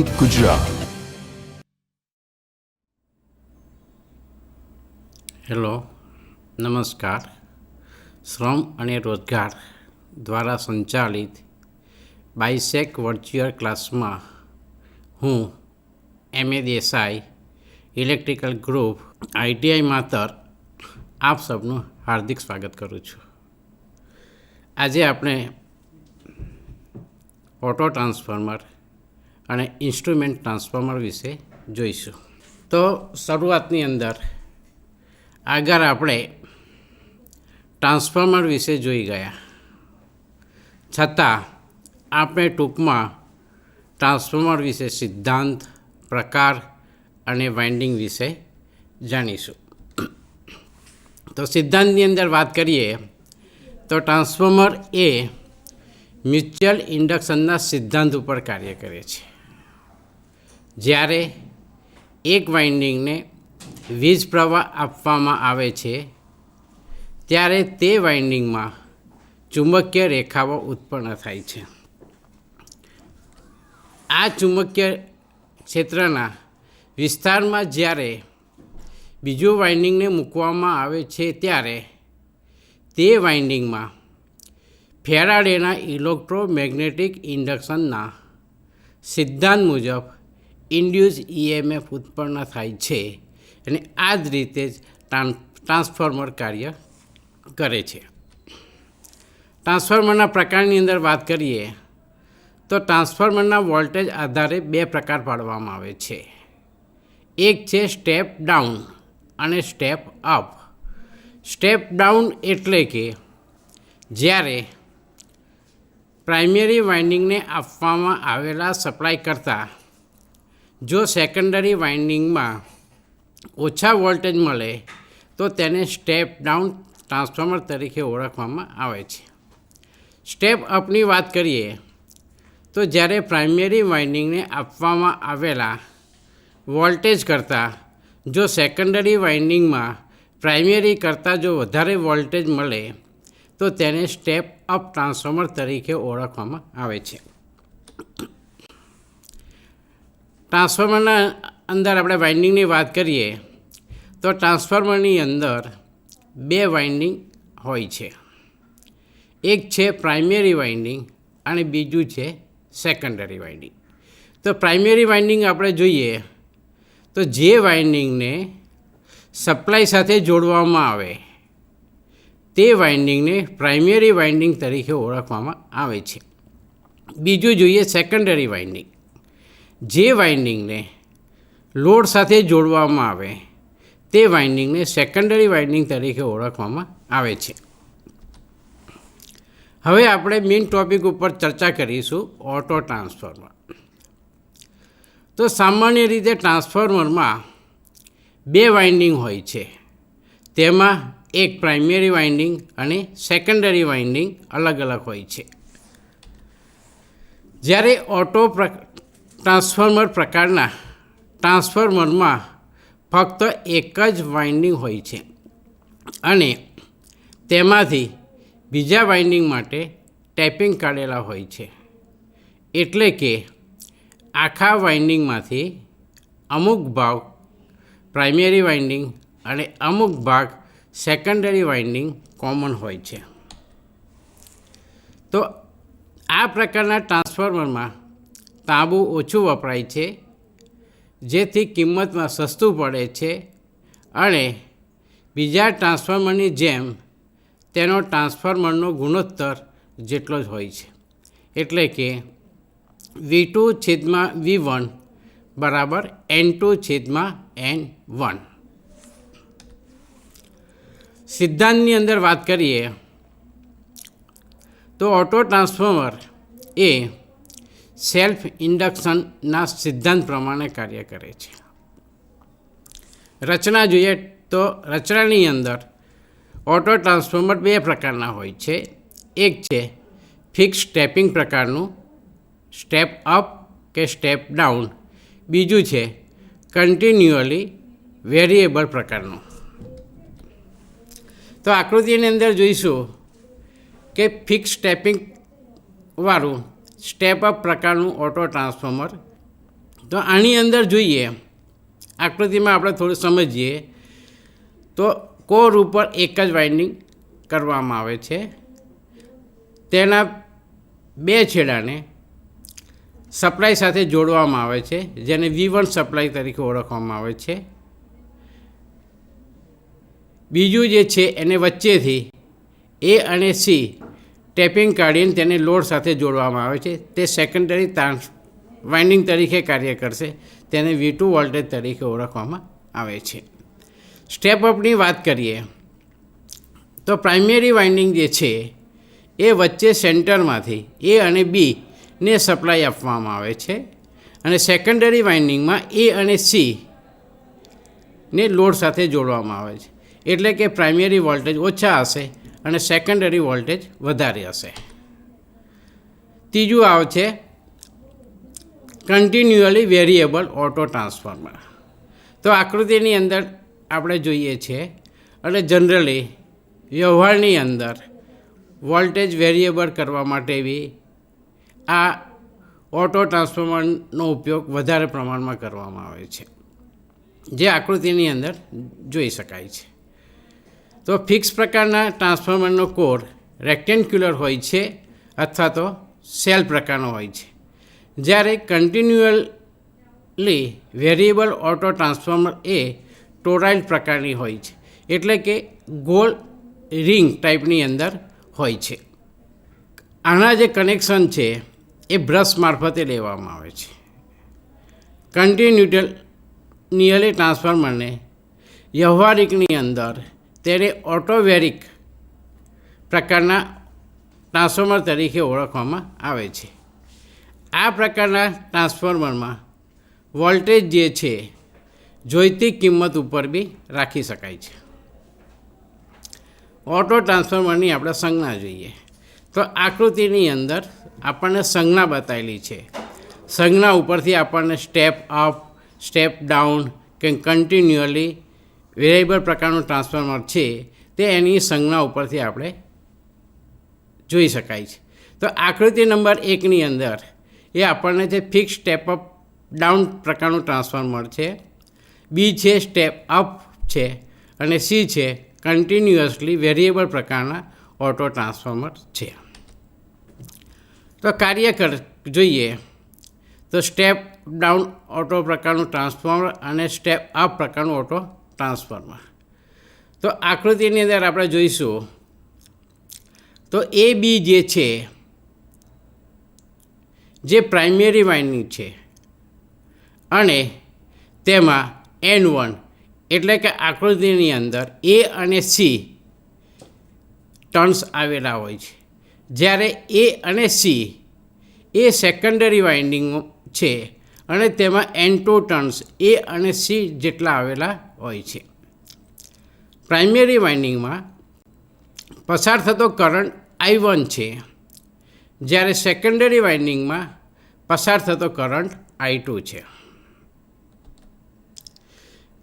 Gujarat. Hello, નમસ્કાર. શ્રમ અને રોજગાર દ્વારા સંચાલિત બાયસેક વર્ચ્યુઅલ ક્લાસમાં હું MA Desai, electrical group, ITI માતર આપ સૌનું હાર્દિક સ્વાગત કરું છું. આજે આપણે ઓટો ટ્રાન્સફોર્મર અને ઇન્સ્ટ્રુમેન્ટ ટ્રાન્સફોર્મર વિશે જોઈશું. તો શરૂઆતની અંદર આગળ આપણે ટ્રાન્સફોર્મર વિશે જોઈ ગયા, છતાં આપણે ટૂંકમાં ટ્રાન્સફોર્મર વિશે સિદ્ધાંત, પ્રકાર અને વાઇન્ડિંગ વિશે જાણીશું. તો સિદ્ધાંતની અંદર વાત કરીએ તો ટ્રાન્સફોર્મર એ મ્યુચ્યુઅલ ઇન્ડક્શનના સિદ્ધાંત ઉપર કાર્ય કરે છે. જ્યારે એક વાઇન્ડિંગને વીજ પ્રવાહ આપવામાં આવે છે ત્યારે તે વાઇન્ડિંગમાં ચુંબકીય રેખાઓ ઉત્પન્ન થાય છે. આ ચુંબકીય ક્ષેત્રના વિસ્તારમાં જ્યારે બીજું વાઇન્ડિંગને મૂકવામાં આવે છે ત્યારે તે વાઇન્ડિંગમાં ફેરાડેના ઇલેક્ટ્રોમેગ્નેટિક ઇન્ડક્શનના સિદ્ધાંત મુજબ ઇન્ડ્યુસ EMF ઉત્પન્ન થાય છે અને આ જ રીતે જ ટ્રાન્સફોર્મર કાર્ય કરે છે. ટ્રાન્સફોર્મરના પ્રકારની અંદર વાત કરીએ તો ટ્રાન્સફોર્મરના વોલ્ટેજ આધારે બે પ્રકાર પાડવામાં આવે છે. એક છે સ્ટેપ ડાઉન અને સ્ટેપ અપ. સ્ટેપ ડાઉન એટલે કે જ્યારે પ્રાઇમરી વાઇન્ડિંગને આપવામાં આવેલા સપ્લાય કરતાં જો સેકન્ડરી વાઇન્ડિંગમાં ઓછા વોલ્ટેજ મળે તો તેને સ્ટેપ ડાઉન ટ્રાન્સફોર્મર તરીકે ઓળખવામાં આવે છે. સ્ટેપ અપની વાત કરીએ તો જ્યારે પ્રાઇમરી વાઇન્ડિંગને આપવામાં આવેલા વોલ્ટેજ કરતાં જો સેકન્ડરી વાઇન્ડિંગમાં પ્રાઇમરી કરતાં જો વધારે વોલ્ટેજ મળે તો તેને સ્ટેપ અપ ટ્રાન્સફોર્મર તરીકે ઓળખવામાં આવે છે. ટ્રાન્સફોર્મરના અંદર આપણે વાઇન્ડિંગની વાત કરીએ તો ટ્રાન્સફોર્મરની અંદર બે વાઇન્ડિંગ હોય છે. એક છે પ્રાઇમરી વાઇન્ડિંગ અને બીજું છે સેકન્ડરી વાઇન્ડિંગ. તો પ્રાઇમરી વાઇન્ડિંગ આપણે જોઈએ તો જે વાઇન્ડિંગને સપ્લાય સાથે જોડવામાં આવે તે વાઇન્ડિંગને પ્રાઇમરી વાઇન્ડિંગ તરીકે ઓળખવામાં આવે છે. બીજું જોઈએ સેકન્ડરી વાઇન્ડિંગ. જે વાઇન્ડિંગને લોડ સાથે જોડવામાં આવે તે વાઇન્ડિંગને સેકન્ડરી વાઇન્ડિંગ તરીકે ઓળખવામાં આવે છે. હવે આપણે મેઇન ટૉપિક ઉપર ચર્ચા કરીશું, ઓટો ટ્રાન્સફોર્મર. તો સામાન્ય રીતે ટ્રાન્સફોર્મરમાં બે વાઇન્ડિંગ હોય છે. તેમાં એક પ્રાઇમરી વાઇન્ડિંગ અને સેકન્ડરી વાઇન્ડિંગ અલગ અલગ હોય છે. જ્યારે ઓટો ટ્રાન્સફોર્મર પ્રકારના ટ્રાન્સફોર્મરમાં ફક્ત એક જ વાઇન્ડિંગ હોય છે અને તેમાંથી બીજા વાઇન્ડિંગ માટે ટેપિંગ કાઢેલા હોય છે. એટલે કે આખા વાઇન્ડિંગમાંથી અમુક ભાગ પ્રાઇમરી વાઇન્ડિંગ અને અમુક ભાગ સેકન્ડરી વાઇન્ડિંગ કોમન હોય છે. તો આ પ્રકારના ટ્રાન્સફોર્મરમાં તાંબુ ઓછું વપરાય છે, જેથી કિંમતમાં સસ્તું પડે છે અને બીજા ટ્રાન્સફોર્મરની જેમ તેનો ટ્રાન્સફોર્મરનો ગુણોત્તર જેટલો જ હોય છે. એટલે કે V2/V1 બરાબર N2/N1. સિદ્ધાંતની અંદર વાત કરીએ તો ઓટો ટ્રાન્સફોર્મર એ સેલ્ફ ઇન્ડક્શનના સિદ્ધાંત પ્રમાણે કાર્ય કરે છે. રચના જોઈએ તો રચનાની અંદર ઓટો ટ્રાન્સફોર્મર બે પ્રકારના હોય છે. એક છે ફિક્સ સ્ટેપિંગ પ્રકારનું, સ્ટેપ અપ કે સ્ટેપ ડાઉન. બીજું છે કન્ટિન્યુઅલી વેરિયેબલ પ્રકારનું. તો આકૃતિની અંદર જોઈશું કે ફિક્સ સ્ટેપિંગ વાળું સ્ટેપ અપ પ્રકારનું ઓટો ટ્રાન્સફોર્મર તો આની અંદર જોઈએ, આકૃતિમાં આપણે થોડું સમજીએ તો કોર ઉપર એક જ વાઇન્ડિંગ કરવામાં આવે છે. તેના બે છેડાને સપ્લાય સાથે જોડવામાં આવે છે, જેને V1 સપ્લાય તરીકે ઓળખવામાં આવે છે. બીજું જે છે એને વચ્ચેથી A અને C ટેપિંગ કાઢીને તેને લોડ સાથે જોડવામાં આવે છે. તે સેકન્ડરી વાઇન્ડિંગ તરીકે કાર્ય કરશે. તેને V2 વોલ્ટેજ તરીકે ઓળખવામાં આવે છે. સ્ટેપ અપની વાત કરીએ તો પ્રાઇમરી વાઇન્ડિંગ જે છે એ વચ્ચે સેન્ટરમાંથી A અને B ને સપ્લાય આપવામાં આવે છે, અને સેકન્ડરી વાઇન્ડિંગમાં A અને C ને લોડ સાથે જોડવામાં આવે છે. એટલે કે પ્રાઇમરી વોલ્ટેજ ઓછા હશે અને સેકન્ડરી વોલ્ટેજ વધારે હશે. ત્રીજું આવે છે કન્ટિન્યુઅલી વેરિયેબલ ઓટો ટ્રાન્સફોર્મર. તો આકૃતિની અંદર આપણે જોઈએ છીએ, એટલે જનરલી વ્યવહારની અંદર વોલ્ટેજ વેરિયેબલ કરવા માટે બી આ ઓટો ટ્રાન્સફોર્મરનો ઉપયોગ વધારે પ્રમાણમાં કરવામાં આવે છે, જે આકૃતિની અંદર જોઈ શકાય છે. તો ફિક્સ પ્રકારના ટ્રાન્સફોર્મરનો કોર રેક્ટેન્ગ્યુલર હોય છે અથવા તો સેલ પ્રકારનો હોય છે, જ્યારે કન્ટિન્યુઅલી વેરિયેબલ ઓટો ટ્રાન્સફોર્મર એ ટોરાઇડ પ્રકારની હોય છે, એટલે કે ગોળ રિંગ ટાઈપની અંદર હોય છે. આના જે કનેક્શન છે એ બ્રશ મારફતે લેવામાં આવે છે. કન્ટિન્યુઅલી ટ્રાન્સફોર્મરને વ્યવહારિકની અંદર તેને ઓટોવેરિક પ્રકારના ટ્રાન્સફોર્મર તરીકે ઓળખવામાં આવે છે. આ પ્રકારના ટ્રાન્સફોર્મરમાં વોલ્ટેજ જે છે જોઈતી કિંમત ઉપર બી રાખી શકાય છે. ઓટો ટ્રાન્સફોર્મરની આપણે સંજ્ઞા જોઈએ તો આકૃતિની અંદર આપણને સંજ્ઞા બતાવેલી છે. સંજ્ઞા ઉપરથી આપણને સ્ટેપ અપ, સ્ટેપ ડાઉન કે કન્ટિન્યુઅલી વેરિયેબલ પ્રકારનું ટ્રાન્સફોર્મર છે તે એની સંજ્ઞા ઉપરથી આપણે જોઈ શકાય છે. તો આકૃતિ નંબર 1ની અંદર એ આપણને જે ફિક્સ સ્ટેપ અપ ડાઉન પ્રકારનું ટ્રાન્સફોર્મર છે, બી છે સ્ટેપ અપ છે, અને સી છે કન્ટિન્યુઅસલી વેરિયેબલ પ્રકારના ઓટો ટ્રાન્સફોર્મર છે. તો કાર્ય જોઈએ તો સ્ટેપ ડાઉન ઓટો પ્રકારનું ટ્રાન્સફોર્મર અને સ્ટેપ અપ પ્રકારનું ઓટો ટ્રાન્સફોર્મર. તો આકૃતિની અંદર આપણે જોઈશું તો એ બી જે છે જે પ્રાઇમરી વાઇન્ડિંગ છે અને તેમાં N1 એટલે કે આકૃતિની અંદર A અને C ટર્ન્સ આવેલા હોય છે, જ્યારે A અને C એ સેકન્ડરી વાઇન્ડિંગ છે અને તેમાં N2 ટર્ન્સ A અને C જેટલા આવેલા હોય છે. પ્રાઇમરી વાઇન્ડિંગમાં પસાર થતો કરંટ I1 છે, જ્યારે સેકન્ડરી વાઇન્ડિંગમાં પસાર થતો કરંટ I2 છે.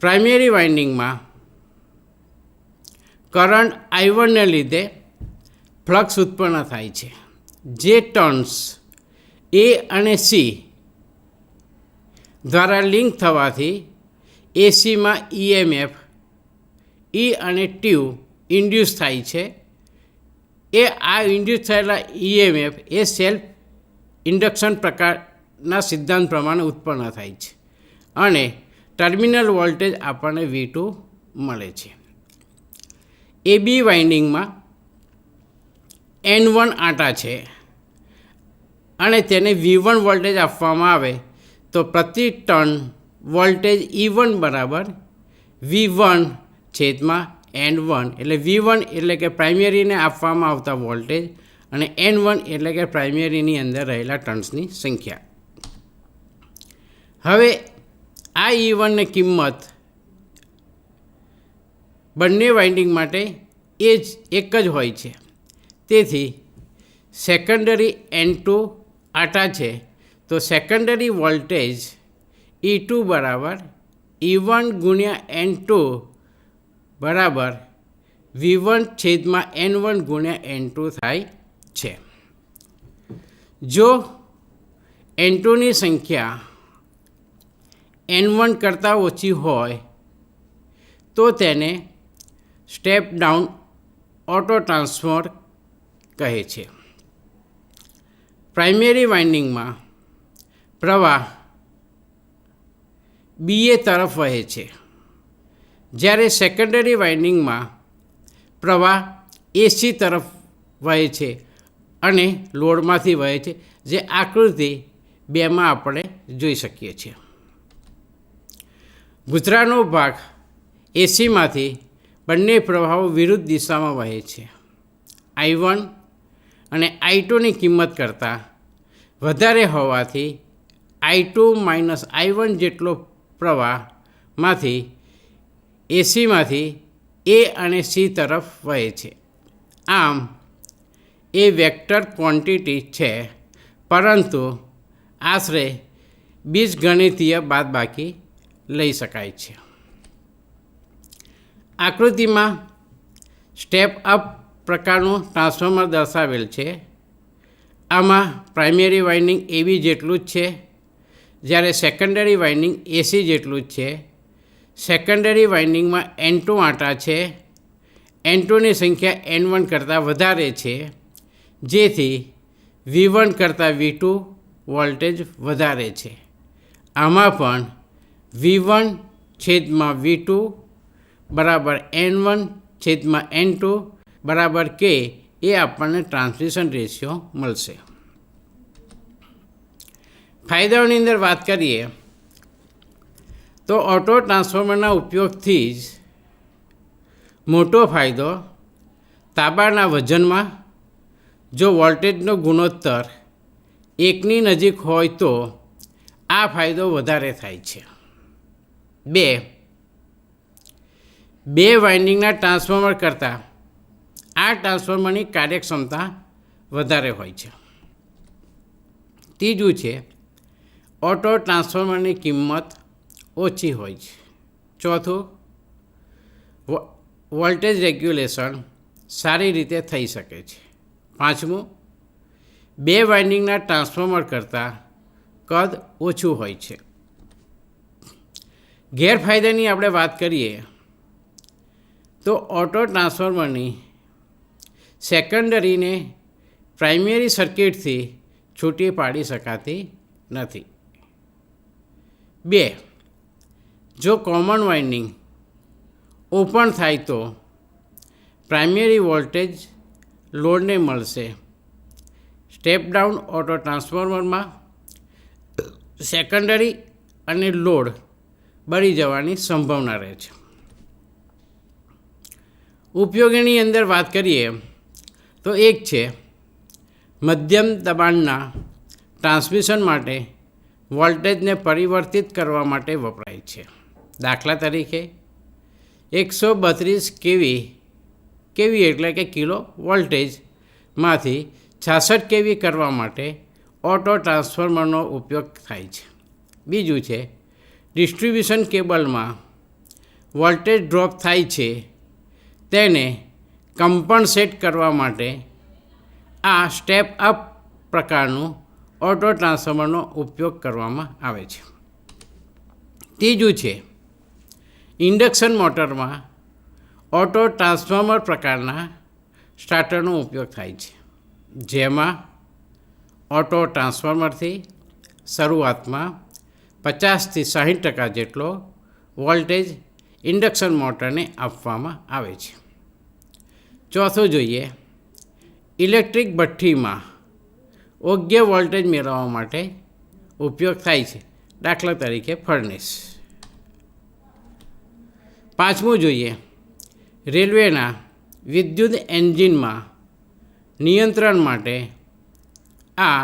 પ્રાઇમરી વાઇન્ડિંગમાં કરંટ I1 ને લીધે ફ્લક્સ ઉત્પન્ન થાય છે, જે ટર્ન્સ A અને C દ્વારા લિંક થવાથી એસીમાં EMF E અને ટ્યુ ઇન્ડ્યુસ થાય છે. આ ઇન્ડ્યુસ થયેલા EMF એ સેલ્ફ ઇન્ડક્શન પ્રકારના સિદ્ધાંત પ્રમાણે ઉત્પન્ન થાય છે અને ટર્મિનલ વોલ્ટેજ આપણને V2 મળે છે. AB વાઇન્ડિંગમાં N1 આંટા છે અને તેને V1 વોલ્ટેજ આપવામાં આવે તો પ્રતિ ટર્ન વોલ્ટેજ E1 બરાબર V1 છેદમાં N1, એટલે V1 એટલે કે પ્રાઇમરીને આપવામાં આવતા વોલ્ટેજ અને N1 એટલે કે પ્રાઇમરીની અંદર રહેલા ટર્ન્સની સંખ્યા. હવે આ E1ની કિંમત બંને વાઇન્ડિંગ માટે એક જ હોય છે. તેથી સેકન્ડરી N2 આંટા છે તો સેકન્ડરી વોલ્ટેજ E2 બરાબર E1 ગુણ્યા N2 બરાબર V1 છેદમાં N1 ગુણ્યા N2 થાય છે. જો N2ની સંખ્યા N1 કરતાં ઓછી હોય તો તેને સ્ટેપ ડાઉન ઓટો ટ્રાન્સફોર્મર કહે છે. પ્રાઇમરી વાઇન્ડિંગમાં પ્રવાહ BA તરફ વહે છે, જ્યારે સેકન્ડરી વાઇન્ડિંગમાં પ્રવાહ AC તરફ વહે છે અને લોડમાંથી વહે છે, જે આકૃતિ 2માં આપણે જોઈ શકીએ છીએ. ગૂંથરાનો ભાગ એસીમાંથી બંને પ્રવાહો વિરુદ્ધ દિશામાં વહે છે. I1 અને I2ની કિંમત કરતાં વધારે હોવાથી I2 - I1 જેટલો પ્રવાહમાંથી એસીમાંથી A અને C તરફ વહે છે. આમ એ વેક્ટર ક્વોન્ટિટી છે, પરંતુ આશરે બીજગણિતીય બાદબાકી લઈ શકાય છે. આકૃતિમાં સ્ટેપ અપ પ્રકારનું ટ્રાન્સફોર્મર દર્શાવેલ છે. આમાં પ્રાઇમરી વાઇન્ડિંગ AB જેટલું જ છે, જ્યારે સેકન્ડરી વાઇન્ડિંગ AC જેટલું જ છે. સેકન્ડરી વાઇન્ડિંગમાં N2 આંટા છે. N2ની સંખ્યા N1 કરતાં વધારે છે, જેથી V1 કરતાં V2 વોલ્ટેજ વધારે છે. આમાં પણ V1/V2 બરાબર N1/N2 બરાબર K એ આપણને ટ્રાન્સમિશન રેશિયો મળશે. ફાયદાઓની અંદર વાત કરીએ તો ઓટો ટ્રાન્સફોર્મરના ઉપયોગથી જ મોટો ફાયદો તાંબાના વજનમાં જો વોલ્ટેજનો ગુણોત્તર 1ની નજીક હોય તો આ ફાયદો વધારે થાય છે. 2 વાઇન્ડિંગના ટ્રાન્સફોર્મર કરતાં આ ટ્રાન્સફોર્મરની કાર્યક્ષમતા વધારે હોય છે. ત્રીજું છે ઓટો ટ્રાન્સફોર્મરની કિંમત ઓછી હોય છે. ચોથું, વોલ્ટેજ રેગ્યુલેશન સારી રીતે થઈ શકે છે. પાંચમું, 2 વાઇન્ડિંગના ટ્રાન્સફોર્મર કરતાં કદ ઓછું હોય છે. ગેરફાયદાની આપણે વાત કરીએ તો ઓટો ટ્રાન્સફોર્મરની સેકન્ડરીને પ્રાઇમરી સર્કિટથી છૂટી પાડી શકાતી નથી. 2, જો કોમન વાઇન્ડિંગ ઓપન થાય તો પ્રાઇમરી વોલ્ટેજ લોડને મળશે. સ્ટેપ ડાઉન ઓટો ટ્રાન્સફોર્મરમાં સેકન્ડરી અને લોડ બળી જવાની સંભાવના રહે છે. ઉપયોગની અંદર વાત કરીએ તો એક છે મધ્યમ દબાણના ટ્રાન્સમિશન માટે વોલ્ટેજને પરિવર્તિત કરવા માટે વપરાય છે. દાખલા તરીકે 132 kV એટલે કે કિલો વોલ્ટેજમાંથી 66 kV કરવા માટે ઓટો ટ્રાન્સફોર્મરનો ઉપયોગ થાય છે. બીજું છે ડિસ્ટ્રિબ્યુશન કેબલમાં વોલ્ટેજ ડ્રોપ થાય છે, તેને કમ્પન્સેટ કરવા માટે આ સ્ટેપ અપ પ્રકારનું ઓટો ટ્રાન્સફોર્મરનો ઉપયોગ કરવામાં આવે છે. ત્રીજું છે ઇન્ડક્શન મોટરમાં ઓટો ટ્રાન્સફોર્મર પ્રકારના સ્ટાર્ટરનો ઉપયોગ થાય છે, જેમાં ઓટો ટ્રાન્સફોર્મરથી શરૂઆતમાં 50થી 60% જેટલો વોલ્ટેજ ઇન્ડક્શન મોટરને આપવામાં આવે છે. ચોથું જોઈએ, ઇલેક્ટ્રિક ભઠ્ઠીમાં યોગ્ય વોલ્ટેજ મેળવવા માટે ઉપયોગ થાય છે, દાખલા તરીકે ફર્નેસ. પાંચમું જોઈએ, રેલવેના વિદ્યુત એન્જિનમાં નિયંત્રણ માટે આ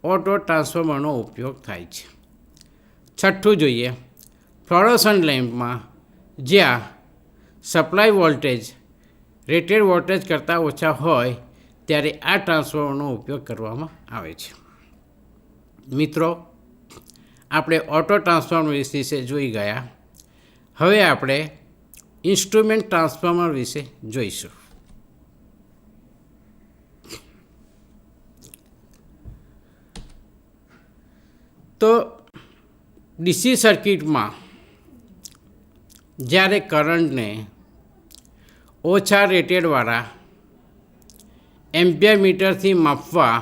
ઓટો ટ્રાન્સફોર્મરનો ઉપયોગ થાય છે. છઠ્ઠું જોઈએ, ફ્લોરોસન્ટ લેમ્પમાં જ્યાં સપ્લાય વોલ્ટેજ રેટેડ વોલ્ટેજ કરતાં ઓછા હોય ત્યારે આ ટ્રાન્સફોર્મરનો ઉપયોગ કરવામાં આવે છે. મિત્રો, આપણે ઓટો ટ્રાન્સફોર્મર વિશે જોઈ ગયા. હવે આપણે ઇન્સ્ટ્રુમેન્ટ ટ્રાન્સફોર્મર વિશે જોઈશું. તો ડીસી સર્કિટમાં જ્યારે કરંટને ઓછા રેટેડવાળા એમ્પિયર મીટરથી માપવા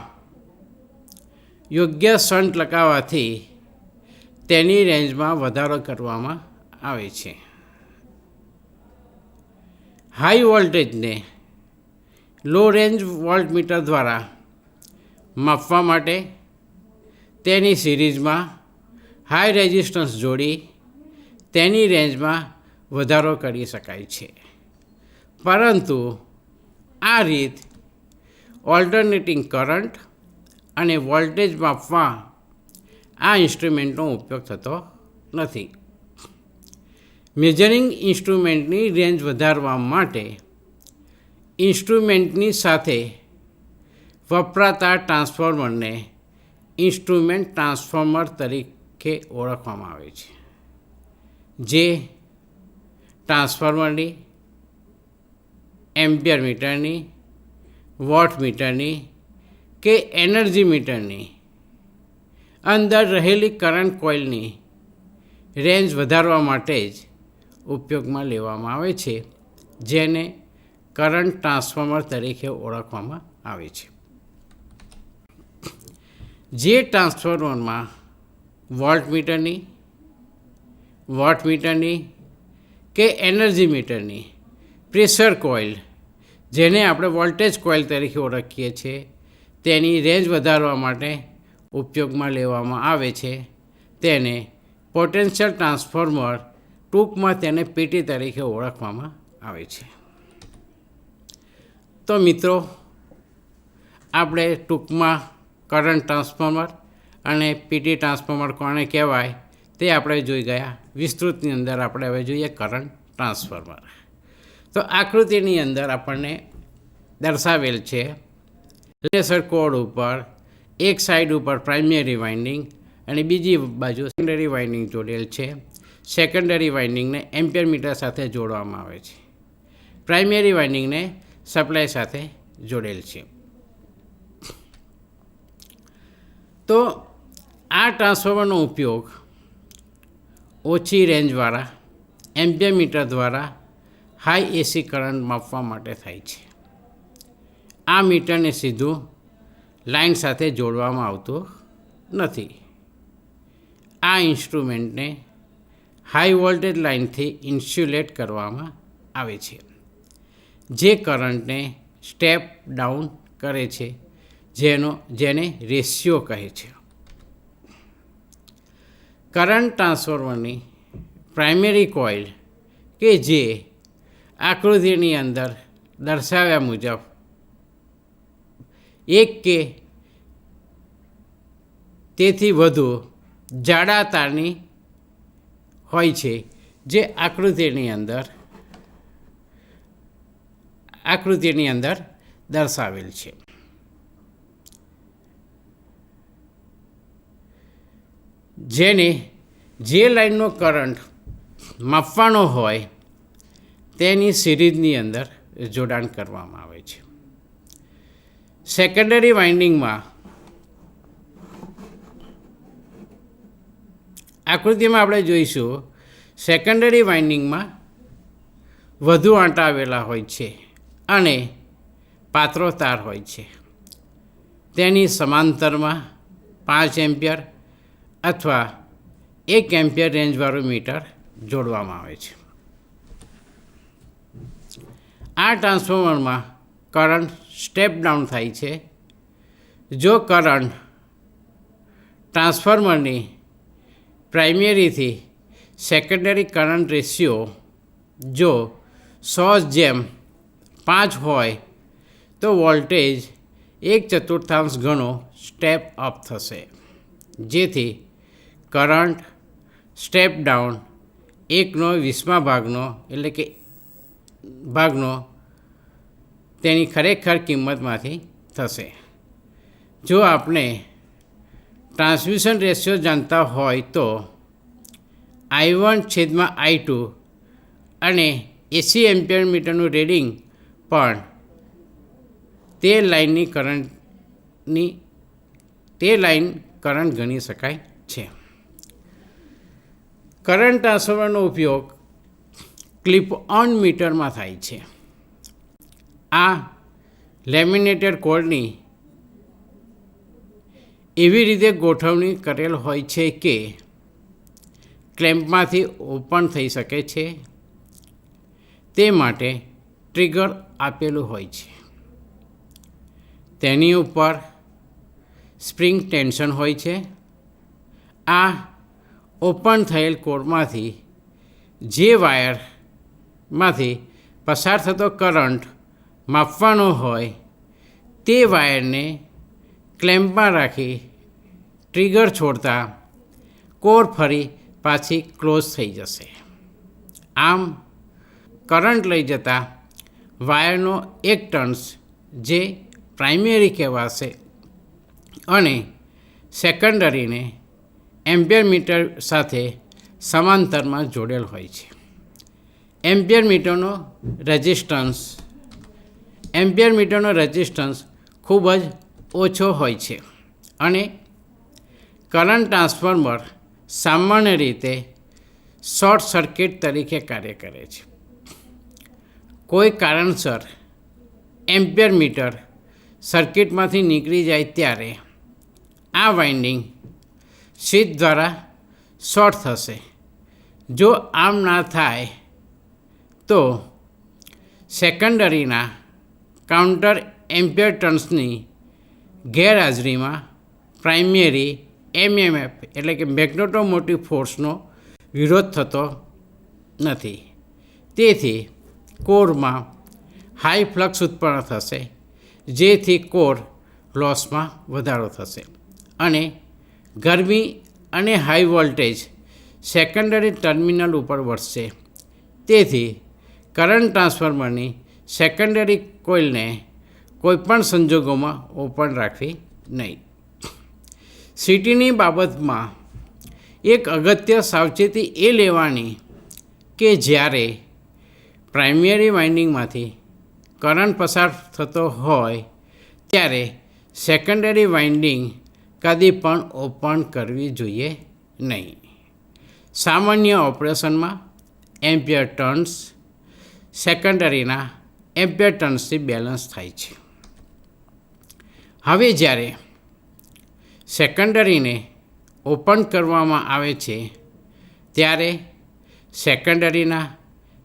યોગ્ય શન્ટ લગાવવાથી તેની રેન્જમાં વધારો કરવામાં આવે છે. હાઈ વોલ્ટેજને લો રેન્જ વોલ્ટમીટર દ્વારા માપવા માટે તેની સિરીઝમાં હાઈ રેઝિસ્ટન્સ જોડી તેની રેન્જમાં વધારો કરી શકાય છે. પરંતુ આ રીત ઓલ્ટરનેટિંગ કરંટ અને વોલ્ટેજ માપવા આ ઇન્સ્ટ્રુમેન્ટનો ઉપયોગ થતો નથી. મેજરિંગ ઇન્સ્ટ્રુમેન્ટની રેન્જ વધારવા માટે ઇન્સ્ટ્રુમેન્ટની સાથે વપરાતા ટ્રાન્સફોર્મરને ઇન્સ્ટ્રુમેન્ટ ટ્રાન્સફોર્મર તરીકે ઓળખવામાં આવે છે, જે ટ્રાન્સફોર્મરની, એમ્પિયર મીટરની, વોટ મીટરની કે એનર્જી મીટરની અંદર રહેલી કરંટ કોઇલની રેન્જ વધારવા માટે જ ઉપયોગમાં લેવામાં આવે છે, જેને કરંટ ટ્રાન્સફોર્મર તરીકે ઓળખવામાં આવે છે. જે ટ્રાન્સફોર્મરમાં વોલ્ટમીટરની, વોટમીટરની કે એનર્જી મીટરની પ્રેશર કોઇલ, જેને આપણે વોલ્ટેજ કોઇલ તરીકે ઓળખીએ છીએ, તેની રેન્જ વધારવા માટે ઉપયોગમાં લેવામાં આવે છે, તેને પોટેન્શિયલ ટ્રાન્સફોર્મર, ટૂંકમાં તેને પીટી તરીકે ઓળખવામાં આવે છે. તો મિત્રો, આપણે ટૂંકમાં કરંટ ટ્રાન્સફોર્મર અને પીટી ટ્રાન્સફોર્મર કોને કહેવાય તે આપણે જોઈ ગયા. વિસ્તૃતની અંદર આપણે હવે જોઈએ કરંટ ટ્રાન્સફોર્મર. તો આકૃતિની અંદર આપણને દર્શાવેલ છે પ્રેશર કોડ ઉપર એક સાઈડ ઉપર પ્રાઇમરી વાઇન્ડિંગ અને બીજી બાજુ સેકન્ડરી વાઇન્ડિંગ જોડેલ છે. સેકન્ડરી વાઇન્ડિંગને એમ્પિયર મીટર સાથે જોડવામાં આવે છે. પ્રાઇમરી વાઇન્ડિંગને સપ્લાય સાથે જોડેલ છે. તો આ ટ્રાન્સફોર્મરનો ઉપયોગ ઓછી રેન્જવાળા એમ્પિયર મીટર દ્વારા હાઈ એસી કરંટ માપવા માટે થાય છે. આ મીટરને સીધું લાઇન સાથે જોડવામાં આવતું નથી. આ ઇન્સ્ટ્રુમેન્ટને હાઈ વોલ્ટેજ લાઇનથી ઇન્સ્યુલેટ કરવામાં આવે છે, જે કરંટને સ્ટેપ ડાઉન કરે છે, જેને રેશિયો કહે છે. કરંટ ટ્રાન્સફોર્મરની પ્રાઇમરી કોઇલ કે જે આકૃતિની અંદર દર્શાવ્યા મુજબ એક કે તેથી વધુ જાડા તારની હોય છે, જે આકૃતિની અંદર દર્શાવેલ છે. જેને જે લાઇનનો કરંટ માપવાનો હોય તેની સિરીઝની અંદર જોડાણ કરવામાં આવે છે. સેકન્ડરી વાઇન્ડિંગમાં આકૃતિમાં આપણે જોઈશું, સેકન્ડરી વાઇન્ડિંગમાં વધુ આંટા આવેલા હોય છે અને પાતળો તાર હોય છે. તેની સમાંતરમાં 5 એમ્પિયર અથવા 1 એમ્પિયર રેન્જવાળું મીટર જોડવામાં આવે છે. આ ટ્રાન્સફોર્મરમાં કરંટ સ્ટેપ ડાઉન થાય છે. જો કરંટ ટ્રાન્સફોર્મરની પ્રાઇમરીથી સેકન્ડરી કરંટ રેશિયો જો 100:5 હોય તો વોલ્ટેજ 1/4 ગણો સ્ટેપ અપ થશે, જેથી કરંટ સ્ટેપ ડાઉન 1/20 એટલે કે ભાગનો તેની ખરેખર કિંમતમાંથી થશે. જો આપણે ટ્રાન્સમિશન રેશિયો જાણતા હોય તો I1/I2 અને એસી એમ્પિયર મીટરનું રીડિંગ પણ તે લાઇન કરંટ ગણી શકાય છે. કરંટ ટ્રાન્સફોર્મરનો ઉપયોગ ક્લિપ ઓન મીટરમાં થાય છે. આ લેમિનેટેડ કોર્ડની એવી રીતે ગોઠવણી કરેલ હોય છે કે ક્લેમ્પમાંથી ઓપન થઈ શકે છે. તે માટે ટ્રિગર આપેલું હોય છે. તેની ઉપર સ્પ્રિંગ ટેન્શન હોય છે. આ ઓપન થયેલ કોર્ડમાંથી જે વાયરમાંથી પસાર થતો કરંટ માપવાનો હોય તે વાયરને ક્લેમ્પમાં રાખી ટ્રિગર છોડતા કોર ફરી પાછી ક્લોઝ થઈ જશે. આમ કરંટ લઈ જતા વાયરનો એક ટર્ન્સ જે પ્રાઇમરી કહેવાશે અને સેકન્ડરીને એમ્પિયર મીટર સાથે સમાંતરમાં જોડેલ હોય છે. એમ્પિયર મીટરનો રેઝિસ્ટન્સ ખૂબ જ ઓછો હોય છે અને કરંટ ટ્રાન્સફોર્મર સામાન્ય રીતે શોર્ટ સર્કિટ તરીકે કાર્ય કરે છે. કોઈ કારણસર એમ્પિયર મીટર સર્કિટમાંથી નીકળી જાય ત્યારે આ વાઇન્ડિંગ સ્વિચ દ્વારા શોર્ટ થશે. જો આમ ના થાય તો સેકન્ડરીના કાઉન્ટર એમ્પિયર ટર્ન્સની ગેરહાજરીમાં પ્રાઇમરી એમએમએફ એટલે કે મેગ્નેટોમોટિવ ફોર્સનો વિરોધ થતો નથી. તેથી કોરમાં હાઈ ફ્લક્સ ઉત્પન્ન થશે, જેથી કોર લોસમાં વધારો થશે અને ગરમી અને હાઈ વોલ્ટેજ સેકન્ડરી ટર્મિનલ ઉપર વધશે. તેથી કરંટ ટ્રાન્સફોર્મરની સેકન્ડરી કોઇલને કોઈપણ સંજોગોમાં ઓપન રાખવી નહીં. સીટીની બાબતમાં એક અગત્ય સાવચેતી એ લેવાની કે જ્યારે પ્રાઇમરી વાઇન્ડિંગમાંથી કરંટ પસાર થતો હોય ત્યારે સેકન્ડરી વાઇન્ડિંગ કદી પણ ઓપન કરવી જોઈએ નહીં. સામાન્ય ઓપરેશનમાં એમ્પિયર ટર્ન્સ સેકન્ડરીના એમ્પિયર ટર્ન્સથી બેલેન્સ થાય છે. હવે જ્યારે સેકન્ડરીને ઓપન કરવામાં આવે છે ત્યારે સેકન્ડરીના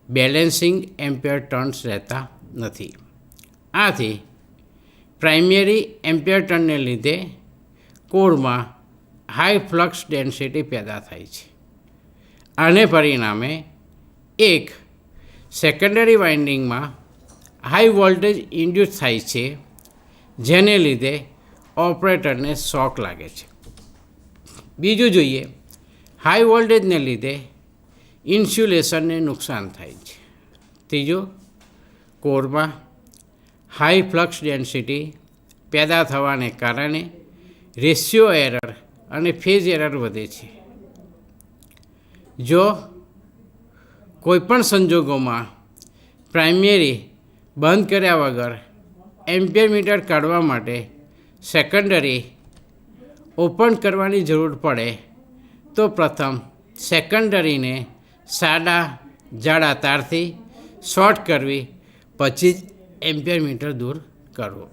બેલેન્સિંગ એમ્પિયર ટર્ન્સ રહેતા નથી. આથી પ્રાઇમરી એમ્પિયર ટર્નને લીધે કોરમાં હાઈ ફ્લક્સ ડેન્સિટી પેદા થાય છે. આને પરિણામે એક સેકન્ડરી વાઇન્ડિંગમાં હાઈ વોલ્ટેજ ઇન્ડ્યુસ થાય છે, જેને લીધે ઓપરેટરને શોક લાગે છે. બીજું જોઈએ, હાઈ વોલ્ટેજને લીધે ઇન્સ્યુલેશનને નુકસાન થાય છે. ત્રીજું, કોરમાં હાઈ ફ્લક્સ ડેન્સિટી પેદા થવાને કારણે રેશિયો એરર અને ફેઝ એરર વધે છે. જો કોઈપણ સંજોગોમાં પ્રાઇમરી બંધ કર્યા વગર એમ્પિયર મીટર કાઢવા માટે સેકન્ડરી ઓપન કરવાની જરૂર પડે તો પ્રથમ સેકન્ડરીને સાદા જાડા તારથી શોર્ટ કરવી, પછી જ એમ્પિયર મીટર દૂર કરવું.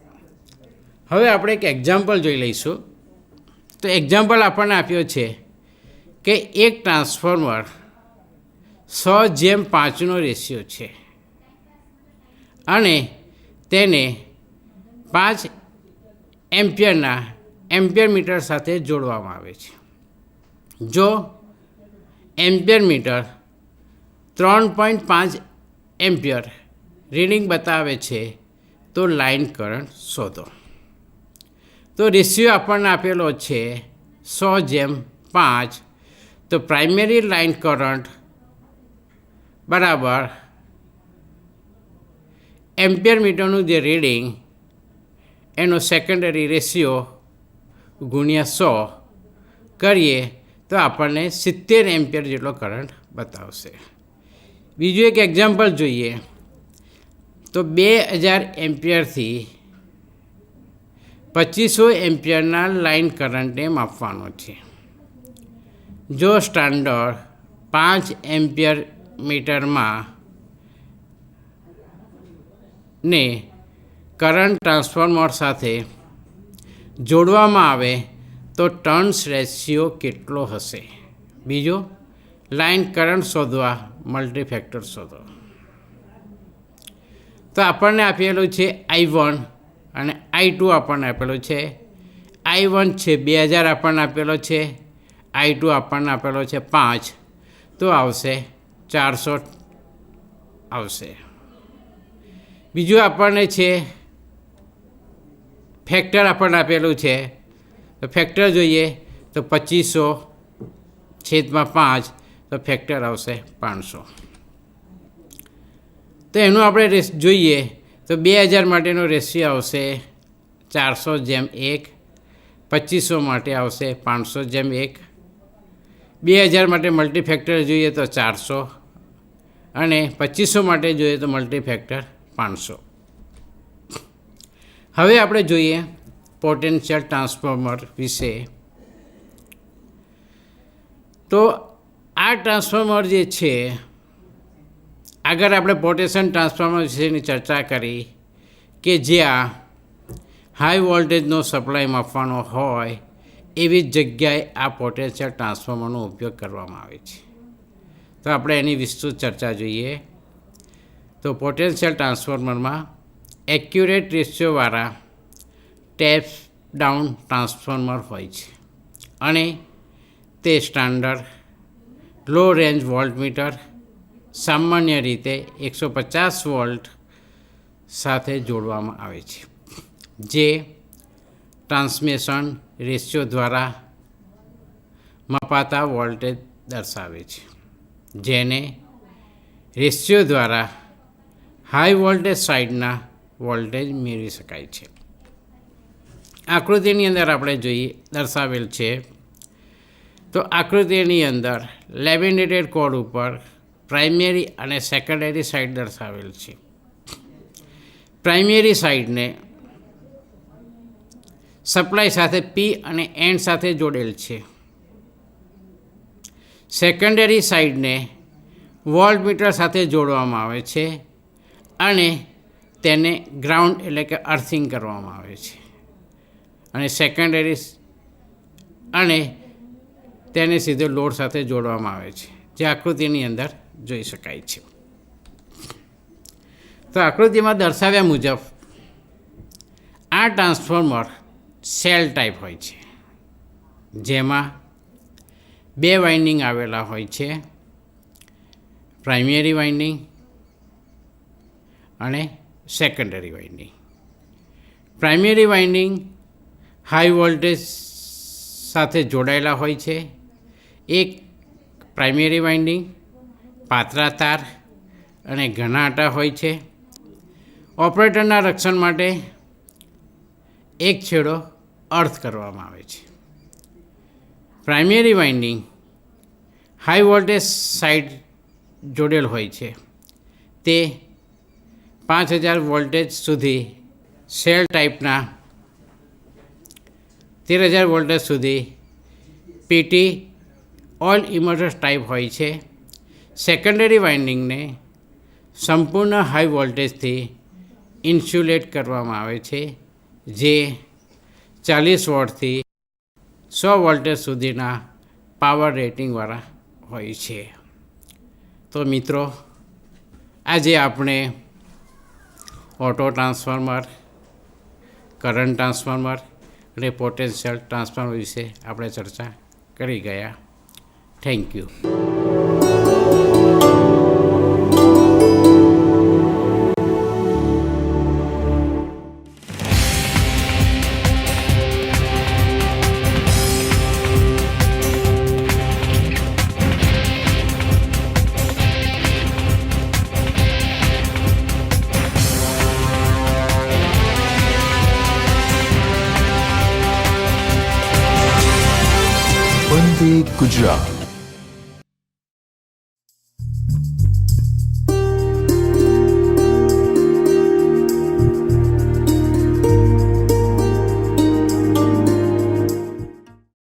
હવે આપણે એક એક્ઝામ્પલ જોઈ લઈશું. તો એક્ઝામ્પલ આપણને આપ્યો છે કે એક ટ્રાન્સફોર્મર 100:5નો રેશિયો છે અને તેને 5 એમ્પિયરના એમ્પિયર મીટર સાથે જોડવામાં આવે છે. જો એમ્પિયર મીટર 3.5 એમ્પિયર રીડિંગ બતાવે છે તો લાઇન કરંટ શોધો. તો રેશિયો આપણને આપેલો છે 100:5. તો પ્રાઇમરી લાઇન કરંટ બરાબર એમ્પિયર મીટરનું જે રીડિંગ એનો સેકન્ડરી રેશિયો ગુણ્યા 100 કરીએ તો આપણને 70 એમ્પિયર જેટલો કરંટ બતાવશે. બીજું એક એક્ઝામ્પલ જોઈએ. તો 2000 એમ્પિયરથી 2500 એમ્પિયરના લાઇન કરંટને માપવાનો છે. જો સ્ટાન્ડર્ડ 5 એમ્પિયર મીટરમાં ને કરંટ ટ્રાન્સફોર્મર સાથે જોડવામાં આવે તો ટર્ન્સ રેશિયો કેટલો હશે? બીજો, લાઇન કરંટ શોધવા, મલ્ટીફેક્ટર શોધો. તો આપણને આપેલું છે I1 અને I2 આપણને આપેલું છે. I1 છે 2000 આપણને આપેલો છે, I2 આપણને આપેલો છે 5, તો આવશે 400 આવશે. બીજું આપણને છે ફેક્ટર આપણને આપેલું છે, તો ફેક્ટર જોઈએ તો 2500/5, તો ફેક્ટર આવશે 500. તો એનું આપણે જોઈએ તો 2000 માટેનો રેશિયો આવશે 400:1, 2500 માટે આવશે 500:1, 2000 માટે મલ્ટીફેક્ટર જોઈએ તો 400 અને 2500 માટે જોઈએ તો મલ્ટીફેક્ટર 500. હવે આપણે જોઈએ પોટેન્શિયલ ટ્રાન્સફોર્મર વિશે. તો આ ટ્રાન્સફોર્મર જે છે, આગળ આપણે પોટેન્શિયલ ટ્રાન્સફોર્મર વિશેની ચર્ચા કરી કે જ્યાં હાઈ વોલ્ટેજનો સપ્લાય માપવાનો હોય એવી જ જગ્યાએ આ પોટેન્શિયલ ટ્રાન્સફોર્મરનો ઉપયોગ કરવામાં આવે છે. તો આપણે એની વિસ્તૃત ચર્ચા જોઈએ. તો પોટેન્શિયલ ટ્રાન્સફોર્મરમાં એક્યુરેટ રેશિયોવાળા ટેપ ડાઉન ટ્રાન્સફોર્મર હોય છે અને તે સ્ટાન્ડર્ડ લો રેન્જ વોલ્ટમીટર, સામાન્ય રીતે 150 વોલ્ટ સાથે જોડવામાં આવે છે, જે ટ્રાન્સમિશન રેશિયો દ્વારા મપાતા વોલ્ટેજ દર્શાવે છે, જેને રેશિયો દ્વારા હાઈ વોલ્ટેજ સાઇડના વોલ્ટેજ મેળવી શકાય છે. આકૃતિની અંદર આપણે જોઈએ દર્શાવેલ છે. તો આકૃતિની અંદર લેમિનેટેડ કોડ ઉપર પ્રાઇમરી અને સેકન્ડરી સાઇડ દર્શાવેલ છે. પ્રાઇમરી સાઇડને સપ્લાય સાથે P અને N સાથે જોડેલ છે. સેકન્ડરી સાઇડને વોલ્ટમીટર સાથે જોડવામાં આવે છે અને તેને ગ્રાઉન્ડ એટલે કે અર્થિંગ કરવામાં આવે છે, અને સેકન્ડરી અને તેને સીધો લોડ સાથે જોડવામાં આવે છે, જે આકૃતિની અંદર જોઈ શકાય છે. તો આકૃતિમાં દર્શાવ્યા મુજબ આ ટ્રાન્સફોર્મર સેલ ટાઈપ હોય છે, જેમાં 2 વાઇન્ડિંગ આવેલા હોય છે, પ્રાઇમરી વાઇન્ડિંગ અને secondary winding. Primary winding high voltage સાથે જોડાયેલા હોય છે. એક પ્રાઇમરી વાઇન્ડિંગ પાતળા તાર અને ઘણા આટા હોય છે. ઓપરેટરના રક્ષણ માટે એક છેડો અર્થ કરવામાં આવે છે. Primary winding high voltage side જોડેલ હોય છે. તે 5000 વોલ્ટેજ સુધી સેલ ટાઈપના 13000 વોલ્ટેજ સુધી PT ઓઇલ ઇમર્ટર ટાઈપ હોય છે. સેકન્ડરી વાઇન્ડિંગને સંપૂર્ણ હાઈ વોલ્ટેજથી ઇન્સ્યુલેટ કરવામાં આવે છે, જે 40 વોટથી 100 વોલ્ટેજ સુધીના પાવર રેટિંગવાળા હોય છે. તો મિત્રો, આજે આપણે ઓટો ટ્રાન્સફોર્મર, કરંટ ટ્રાન્સફોર્મર અને પોટેન્શિયલ ટ્રાન્સફોર્મર વિશે આપણે ચર્ચા કરી ગયા. Thank you. વંદે ગુજરાત.